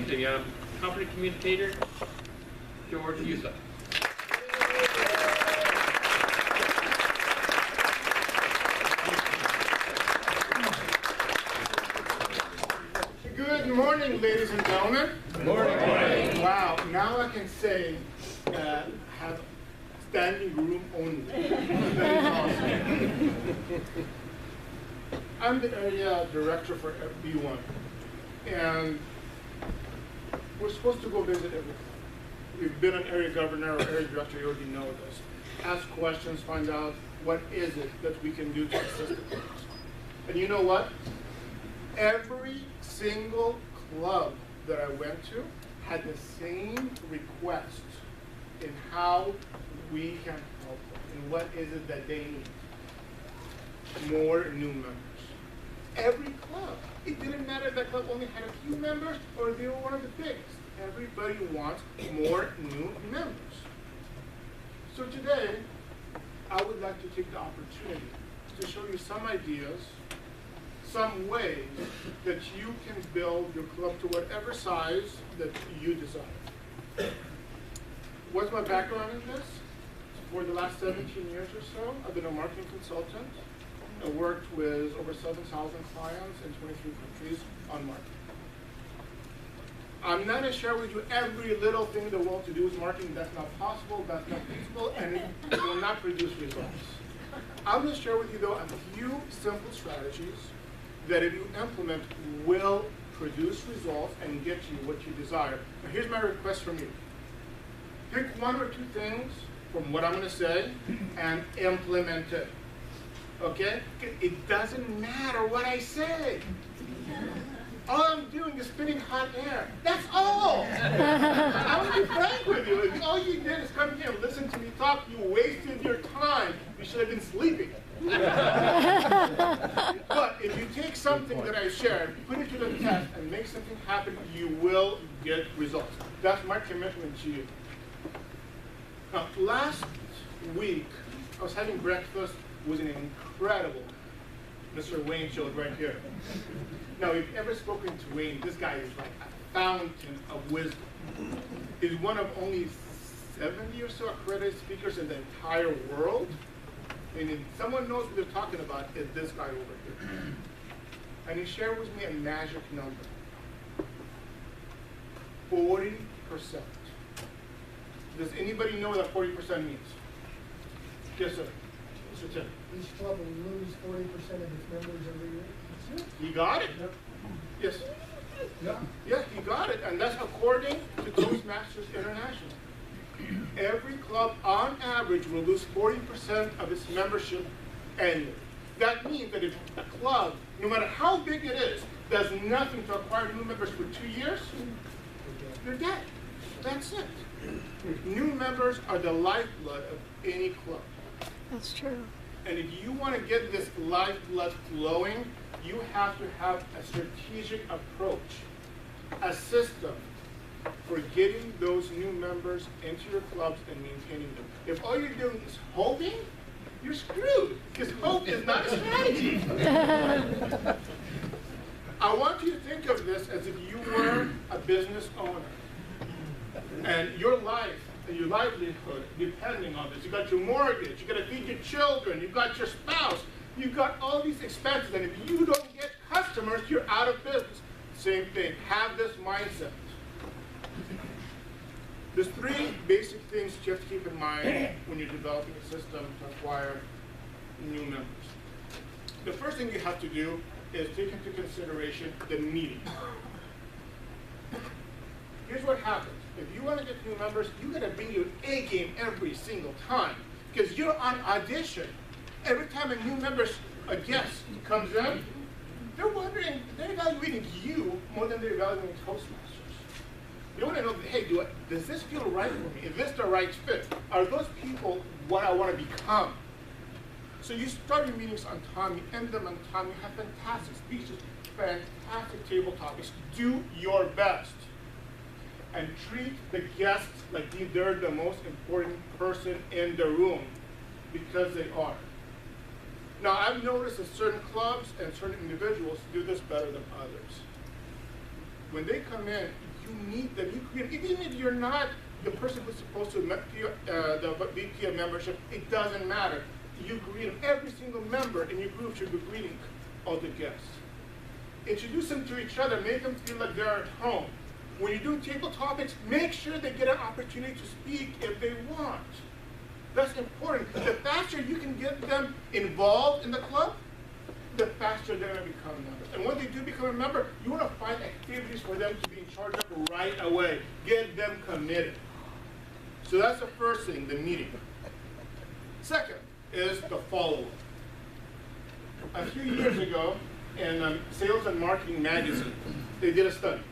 the company communicator, George Youseff. Good morning, ladies and gentlemen. Good morning. Wow, now I can say have standing room only. That is awesome. I'm the area director for B1, and we're supposed to go visit everything. We've been an area governor or area director, you already know this. Ask questions, find out what is it that we can do to assist the clubs. And you know what? Every single club that I went to had the same request in how we can help them and what is it that they need. More new members. Every club. It didn't matter if that club only had a few members or they were one of the biggest. Everybody wants more new members. So today, I would like to take the opportunity to show you some ideas, some ways that you can build your club to whatever size that you desire. What's my background in this? For the last 17 years or so, I've been a marketing consultant. I worked with over 7,000 clients in 23 countries on marketing. I'm not going to share with you every little thing in the world to do with marketing. That's not possible, that's not feasible, and it will not produce results. I'm going to share with you, though, a few simple strategies that if you implement will produce results and get you what you desire. Now, here's my request from you. Pick one or two things from what I'm going to say and implement it. Okay? It doesn't matter what I say. All I'm doing is spitting hot air. That's all. I want to be frank with you. If all you did is come here and listen to me talk, you wasted your time. You should have been sleeping. But if you take something that I shared, put it to the test, and make something happen, you will get results. That's my commitment to you. Now, last week, I was having breakfast with an incredible Mr. Wayne Shield right here. Now, if you've ever spoken to Wayne, this guy is like a fountain of wisdom. He's one of only 70 or so accredited speakers in the entire world. And if someone knows what they're talking about, it's this guy over here. And he shared with me a magic number. 40%. Does anybody know what that 40% means? Yes, sir. Mr. Tim. Each club will lose 40% of its members every year. You got it? Yep. Yes. Yeah. Yeah, you got it. And that's according to Toastmasters International. Every club, on average, will lose 40% of its membership annually. That means that if a club, no matter how big it is, does nothing to acquire new members for 2 years, they're dead. That's it. New members are the lifeblood of any club. That's true. And if you want to get this lifeblood flowing, you have to have a strategic approach, a system for getting those new members into your clubs and maintaining them. If all you're doing is hoping, you're screwed, because hope is not a strategy. I want you to think of this as if you were a business owner, and your life and your livelihood depending on this. You got your mortgage, you got to feed your children, you got your spouse, you got all these expenses, and if you don't get customers, you're out of business. Same thing. Have this mindset. There's three basic things you have to keep in mind when you're developing a system to acquire new members. The first thing you have to do is take into consideration the meeting. Here's what happens. If you want to get new members, you got to bring your A game every single time, because you're on audition. Every time a new member, a guest comes in, they're wondering, they're evaluating you more than they're evaluating Toastmasters. You want to know, hey, does this feel right for me? Is this the right fit? Are those people what I want to become? So you start your meetings on time, you end them on time, you have fantastic speeches, fantastic table topics. Do your best. And treat the guests like they're the most important person in the room, because they are. Now, I've noticed that certain clubs and certain individuals do this better than others. When they come in, you meet them, you create, even if you're not the person who's supposed to the VP of membership, it doesn't matter. You greet them. Every single member in your group should be greeting all the guests. Introduce them to each other, make them feel like they're at home. When you do table topics, make sure they get an opportunity to speak if they want. That's important. The faster you can get them involved in the club, the faster they're going to become members. And when they do become a member, you want to find activities for them to be in charge of right away. Get them committed. So that's the first thing, the meeting. Second is the follow-up. A few years ago, in Sales and Marketing magazine, they did a study.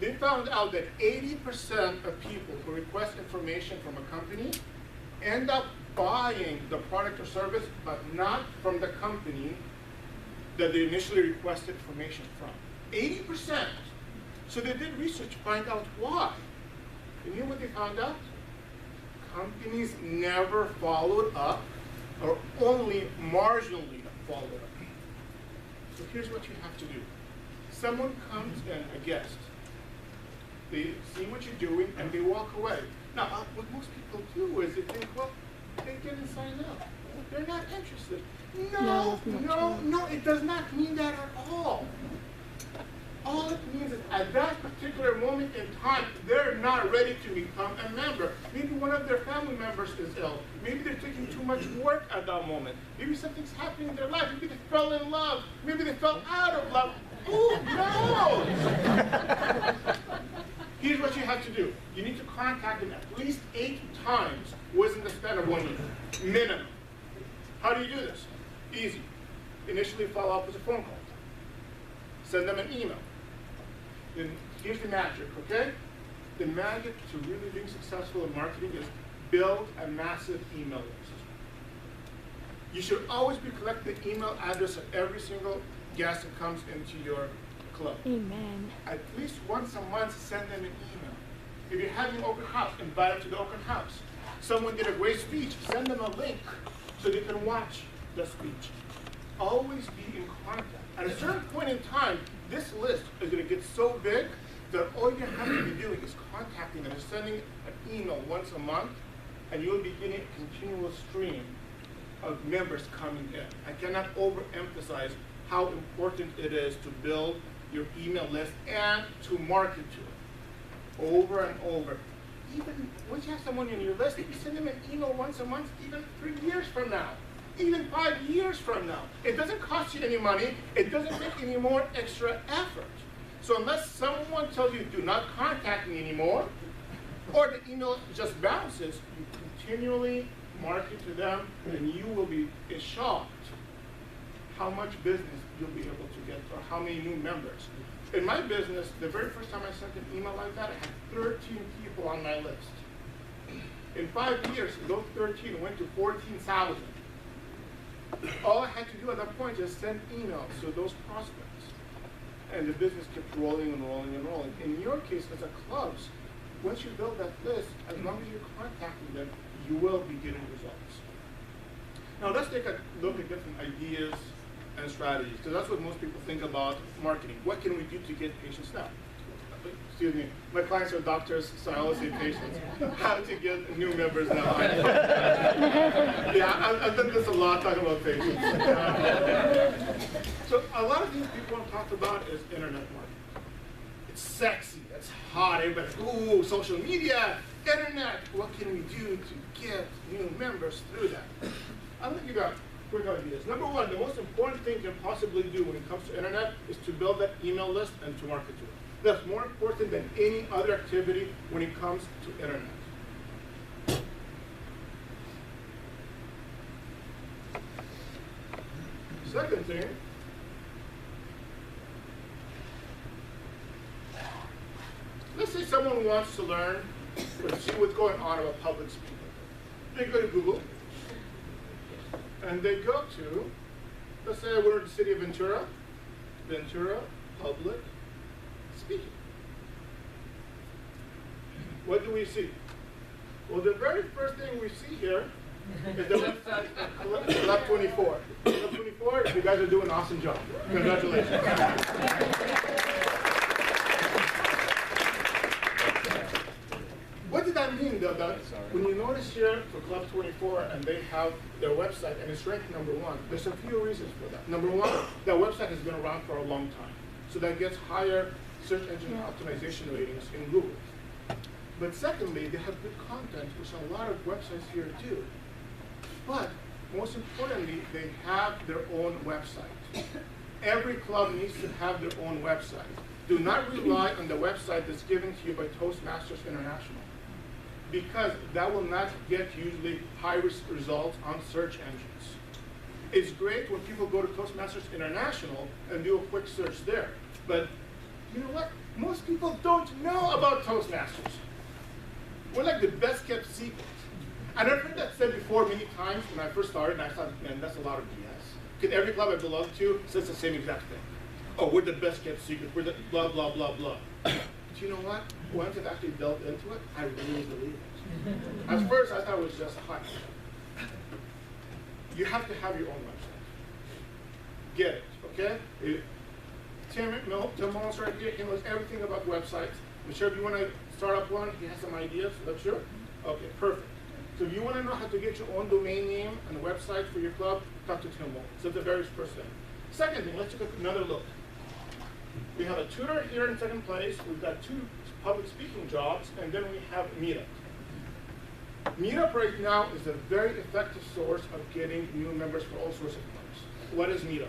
They found out that 80% of people who request information from a company end up buying the product or service, but not from the company that they initially requested information from. 80%. So they did research to find out why. And you know what they found out? Companies never followed up, or only marginally followed up. So here's what you have to do. Someone comes in, a guest. They see what you're doing and they walk away. Now, what most people do is they think, well, they didn't sign up. They're not interested. No, it does not mean that at all. All it means is at that particular moment in time, they're not ready to become a member. Maybe one of their family members is ill. Maybe they're taking too much work at that moment. Maybe something's happening in their life. Maybe they fell in love. Maybe they fell out of love. Who knows? Here's what you have to do. You need to contact them at least 8 times within the span of 1 year, minimum. How do you do this? Easy. Initially follow up with a phone call. Send them an email. Then here's the magic, okay? The magic to really being successful in marketing is build a massive email list. You should always be collecting the email address of every single guest that comes into your club. Amen. At least once a month, send them an email. If you're having an open house, invite them to the open house. Someone did a great speech, send them a link so they can watch the speech. Always be in contact. At a certain point in time, this list is going to get so big that all you have to be doing is contacting them and sending an email once a month, and you'll be getting a continual stream of members coming in. I cannot overemphasize how important it is to build your email list and to market to it over and over. Even once you have someone in your list, if you send them an email once a month, even 3 years from now, even 5 years from now, it doesn't cost you any money, it doesn't take any more extra effort. So unless someone tells you do not contact me anymore, or the email just bounces, you continually market to them, and you will be shocked how much business you'll be able to get, or how many new members. In my business, the very first time I sent an email like that, I had 13 people on my list. In 5 years, those 13 went to 14,000. All I had to do at that point is send emails to those prospects. And the business kept rolling and rolling and rolling. In your case, as a clubs, once you build that list, as long as you're contacting them, you will be getting results. Now let's take a look at different ideas and strategies, because that's what most people think about marketing. What can we do to get patients now? Excuse me, my clients are doctors, so I always say patients. How to get new members now. Yeah, I've done this a lot, talking about patients. So a lot of things people want to talk about is internet marketing. It's sexy, it's hot, everybody's, ooh, social media, internet. What can we do to get new members through that? I'll let you go. Quick ideas. Number one, the most important thing you can possibly do when it comes to internet is to build that email list and to market to it. That's more important than any other activity when it comes to internet. Second thing, let's say someone wants to learn or see what's going on about public speaking. They go to Google, and they go to, let's say we're in the city of Ventura, public speaking. What do we see? Well, the very first thing we see here is the website, Lab 24. Lab 24, you guys are doing an awesome job. Congratulations. mean though that when you notice here for Club 24 and they have their website and it's ranked #1, there's a few reasons for that. Number one, that website has been around for a long time. So that gets higher search engine optimization ratings in Google. But secondly, they have good content, which a lot of websites here do. But most importantly, they have their own website. Every club needs to have their own website. Do not rely on the website that's given to you by Toastmasters International, because that will not get usually high results on search engines. It's great when people go to Toastmasters International and do a quick search there, but you know what? Most people don't know about Toastmasters. We're like the best kept secret. And I've heard that said before many times when I first started, and I thought, man, that's a lot of BS. Because every club I belong to says the same exact thing. Oh, we're the best kept secret, we're the blah, blah, blah, blah. But you know what? Once I've actually delved into it, I really believe it. At first, I thought it was just hype. You have to have your own website. Get it, okay? Tim Mullins right here, he knows everything about websites. I'm sure if you want to start up one, he has some ideas, that's sure? Okay, perfect. So if you want to know how to get your own domain name and a website for your club, talk to Tim Mullins. So that's the very first thing. Second thing, let's take another look. We have a tutor here in second place, we've got 2 public speaking jobs, and then we have Meetup. Meetup right now is a very effective source of getting new members for all sorts of clubs. What is Meetup?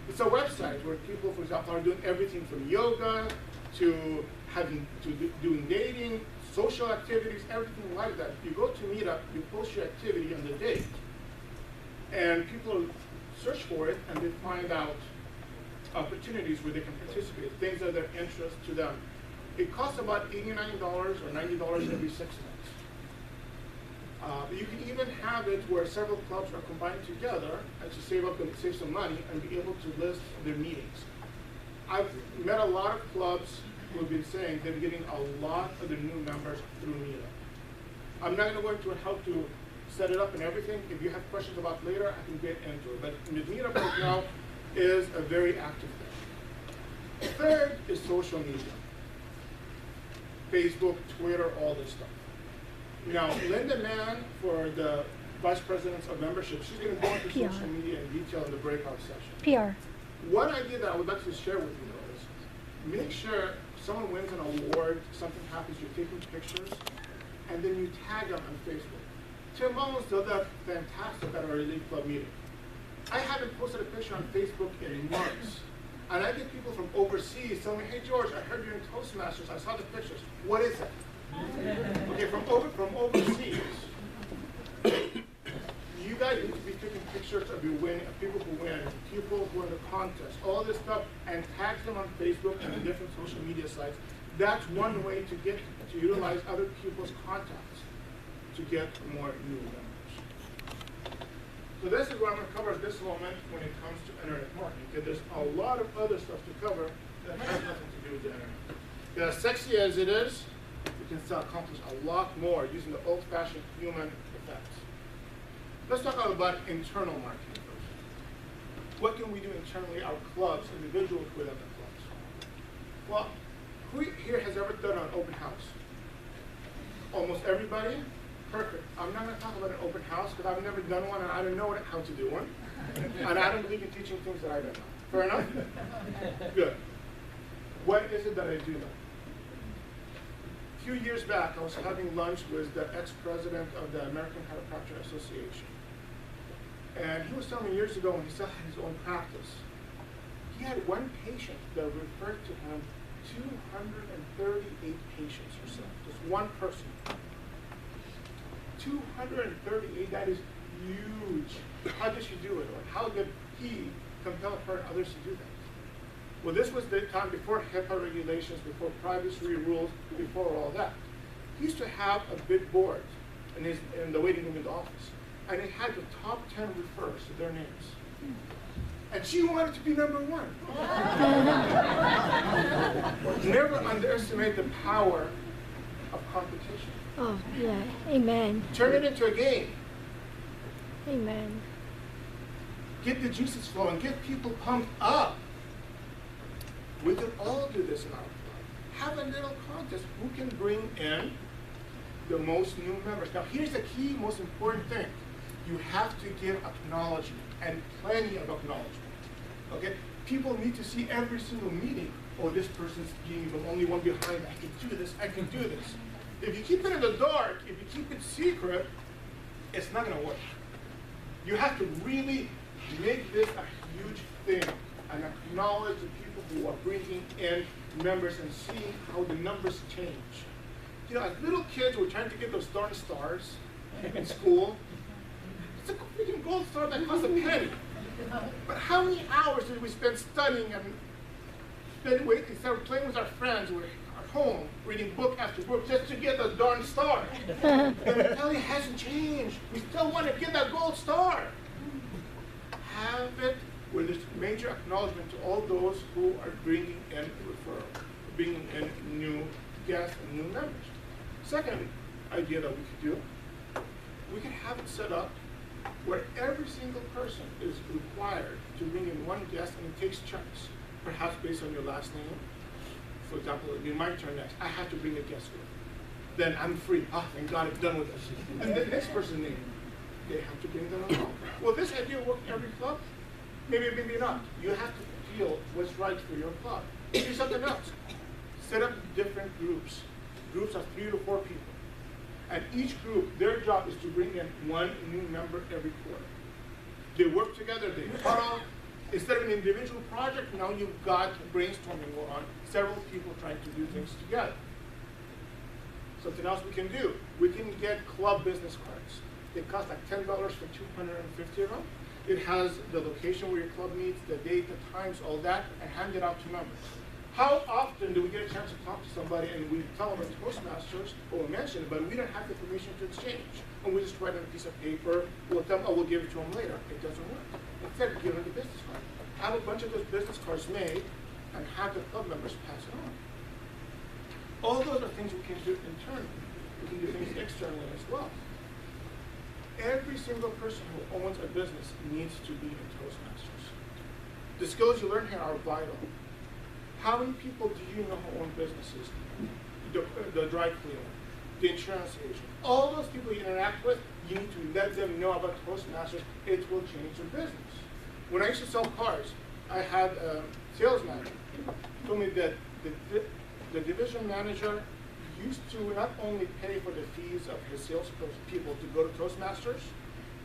It's a website where people, for example, are doing everything from yoga to doing dating, social activities, everything like that. You go to Meetup, you post your activity on the date, and people search for it and they find out opportunities where they can participate, things of their interest to them. It costs about $89 or $90 every 6 months. But you can even have it where several clubs are combined together and to save up and save some money and be able to list their meetings. I've met a lot of clubs who have been saying they're getting a lot of their new members through Meetup. I'm not going to go into how to set it up and everything. If you have questions about it later, I can get into it. But Meetup right now is a very active thing. Third is social media. Facebook, Twitter, all this stuff. Now, Linda Mann, for the Vice Presidents of Membership, she's going to go into social media in detail in the breakout session. PR. One idea that I would like to share with you though is make sure someone wins an award, something happens, you're taking pictures, and then you tag them on Facebook. Tim Mullins does that fantastic at our Elite Club meeting. I haven't posted a picture on Facebook in months. And I get people from overseas telling me, hey George, I heard you're in Toastmasters, I saw the pictures. What is it? Okay, from overseas. You guys need to be taking pictures of your win, of people who win, people who are in the contest, all this stuff, and tag them on Facebook and the different social media sites. That's one way to utilize other people's contacts to get more new members. So this is what I'm going to cover at this moment when it comes to internet marketing, because there's a lot of other stuff to cover that has nothing to do with the internet. As sexy as it is, we can still accomplish a lot more using the old-fashioned human effects. Let's talk about internal marketing first. What can we do internally, our clubs, individuals within the clubs? Well, who here has ever done an open house? Almost everybody? Perfect. I'm not going to talk about an open house because I've never done one and I don't know how to do one. And I don't believe in teaching things that I don't know. Fair enough? Good. What is it that I do know? A few years back, I was having lunch with the ex-president of the American Chiropractic Association. And he was telling me years ago when he still had his own practice, he had one patient that referred to him 238 patients or so. Just one person. 238, that is huge. How did she do it? Or how did he compel her and others to do that? Well, this was the time before HIPAA regulations, before privacy rules, before all that. He used to have a big board in the waiting room in the office, and it had the top 10 refers to their names. And she wanted to be #1. Never underestimate the power of competition. Oh, yeah. Amen. Turn it into a game. Amen. Get the juices flowing. Get people pumped up. We can all do this in our club. Have a little contest. Who can bring in the most new members. Now, here's the key, most important thing. You have to give acknowledgement, and plenty of acknowledgement. Okay? People need to see every single meeting, oh, this person's being the only one behind, I can do this, I can do this. If you keep it in the dark, if you keep it secret, it's not gonna work. You have to really make this a huge thing and acknowledge the people who are bringing in members and seeing how the numbers change. You know, as little kids, we're trying to get those darn stars in school. It's a freaking gold star that costs a penny. But how many hours did we spend studying and waiting, playing with our friends? We're at home, reading book after book just to get the darn star. The mentality hasn't changed. We still want to get that gold star. Have it where there's major acknowledgement to all those who are bringing in referral, bringing in new guests and new members. Second idea that we could do, we could have it set up where every single person is required to bring in one guest and it takes chunks, perhaps based on your last name. For example, it'd be my turn next. I have to bring a guest with. Then I'm free. Ah, thank God, I'm done with this. And the next person's name, they have to bring them along. Will this idea work in every club? Maybe, maybe not. You have to feel what's right for your club. Do something else. Set up different groups. Groups of 3 to 4 people. And each group, their job is to bring in one new member every quarter. They work together, they huddle. Instead of an individual project, now you've got brainstorming going on, several people trying to do things together. Something else we can do, we can get club business cards. They cost like $10 for 250 of them. It has the location where your club meets, the date, the times, all that, and hand it out to members. How often do we get a chance to talk to somebody and we tell them as Toastmasters, or we mention it, but we don't have the information to exchange. And we just write on a piece of paper, we'll tell them, oh, we'll give it to them later. It doesn't work. Instead, give them the business card. Have a bunch of those business cards made and have the club members pass it on. All those are things we can do internally. We can do things externally as well. Every single person who owns a business needs to be in Toastmasters. The skills you learn here are vital. How many people do you know who own businesses? The dry cleaner, the insurance agent, all those people you interact with, you need to let them know about Toastmasters. It will change your business. When I used to sell cars, I had a sales manager who told me that the division manager used to not only pay for the fees of his sales people to go to Toastmasters,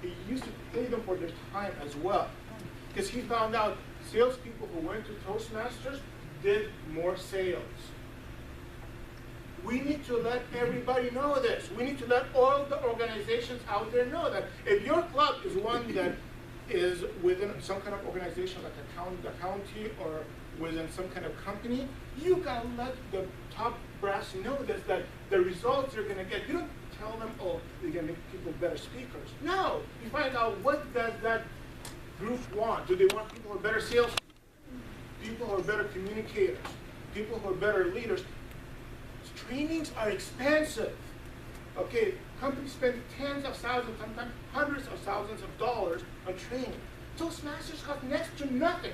he used to pay them for their time as well. Because he found out salespeople who went to Toastmasters did more sales. We need to let everybody know this. We need to let all the organizations out there know that if your club is one that is within some kind of organization like the county or within some kind of company, you gotta let the top brass know this, that the results you're gonna get, you don't tell them, oh, you're gonna make people better speakers. No, you find out what does that group want. Do they want people who are better sales? People who are better communicators, people who are better leaders. Trainings are expensive. Okay, companies spend tens of thousands, sometimes hundreds of thousands of dollars on training. Toastmasters cost next to nothing.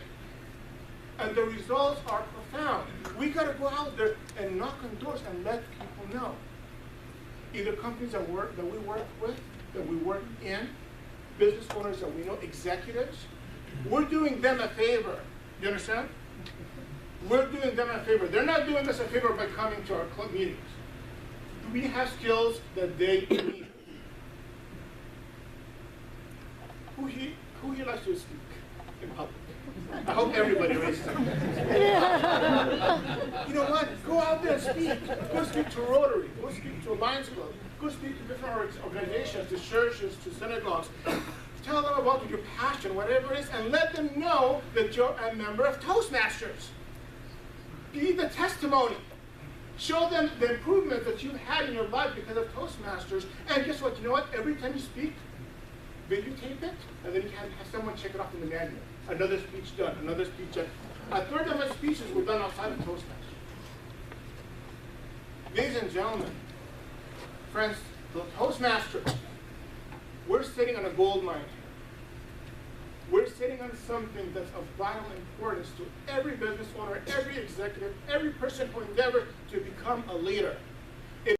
And the results are profound. We gotta go out there and knock on doors and let people know. Either companies that we work with, that we work in, business owners that we know, executives, we're doing them a favor. You understand? We're doing them a favor. They're not doing us a favor by coming to our club meetings. We have skills that they need. Who here likes to speak in public? I hope everybody raises their hand. You know what? Go out there and speak. Go speak to Rotary. Go speak to a Lions Club. Go speak to different organizations, to churches, to synagogues. Tell them about your passion, whatever it is, and let them know that you're a member of Toastmasters. Be the testimony. Show them the improvement that you've had in your life because of Toastmasters. And guess what? You know what? Every time you speak, videotape it, and then you can have someone check it off in the manual. Another speech done, another speech done. A third of my speeches were done outside of Toastmasters. Ladies and gentlemen, friends, the Toastmasters, we're sitting on a gold mine here. We're sitting on something that's of vital importance to every business owner, every executive, every person who endeavors to become a leader.